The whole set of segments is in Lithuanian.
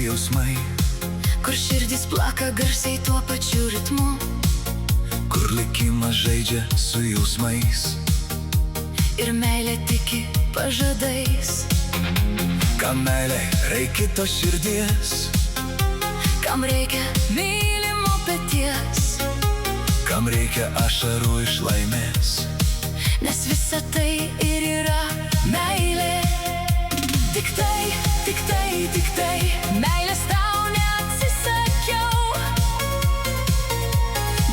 jausmai, kur širdis plaka garsiai tuo pačiu ritmu, kur likimas žaidžia su jausmais ir meilė tiki pažadais. Kam meilei reikia tos širdies, Kam reikia mylimo peties, kam reikia ašarų iš laimės, nes visa tai ir yra meilė. Tik tai, tik tai, tik tai, meilės tau neatsisakiau.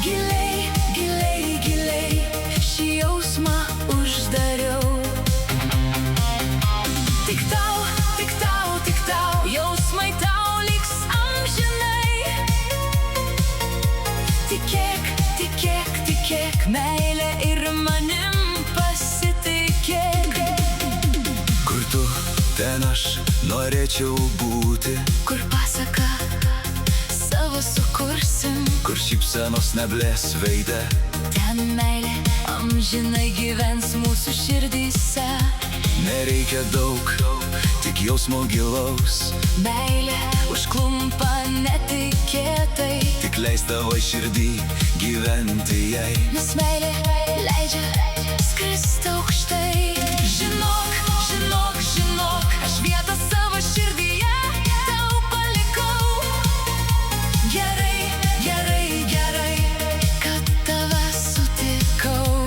Giliai, giliai, giliai šį jausmą uždariau. Tik tau, tik tau, tik tau, jausmai tau liks amžinai. Tikėk, tikėk, tikėk, meilė ir manim pasitikėk. kur tu, ten aš norėčiau būti, Kur pasaka savo sukursim, kur šypsenos neblės veide, ten meilė amžinai gyvens mūsų širdyse. nereikia daug, tik jausmo gilaus, Meilė užklumpa netikėtai, tik leis tavo širdį gyventi jai. nes meilė leidžia skristi aukštai. Žinok, žinok, žinok, aš vietą savo širdyje tau palikau. Gerai, gerai, gerai, kad tave sutikau.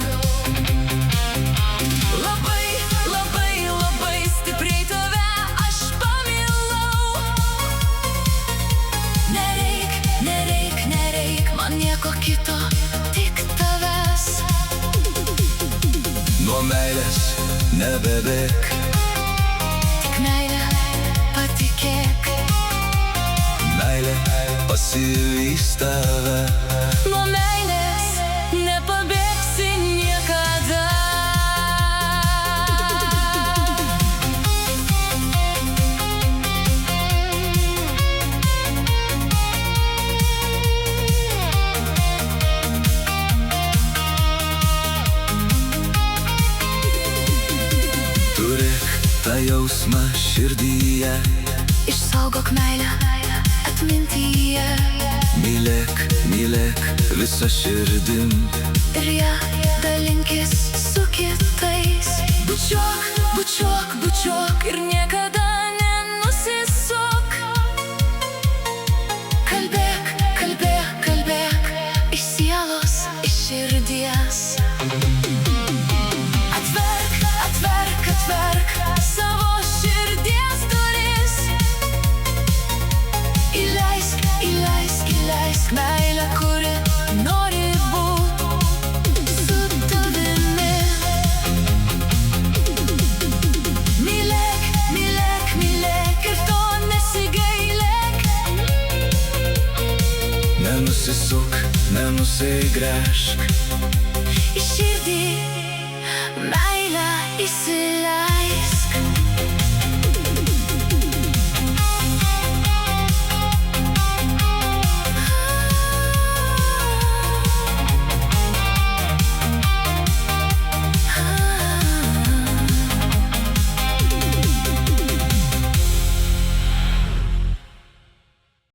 Labai, labai, labai stipriai tave aš pamilau. Nereik, nereik, nereik man nieko kito, tik tavęs. Nuo meilės nebebėk, Tik meilę patikėk. meilė pasivys tave. Nuo meilės nepabėgsi niekada. Turėk tą jausmą širdyje, Išsaugok meilę atmintyje mylėk, mylėk visą širdim, ir ją dalinkis su kitais. Bučiuok, bučiuok, bučiuok ir niekada nenusisuk. Kalbėk, kalbėk, kalbėk iš sielos, iš širdies. Atverk, atverk, atverk savo širdies duris. Įleisk, įleisk, įleisk meilę, kuri nori būt su tavimi. Mylėk, mylėk, mylėk ir to nesigailėk. nenusisuk, nenusigręžk,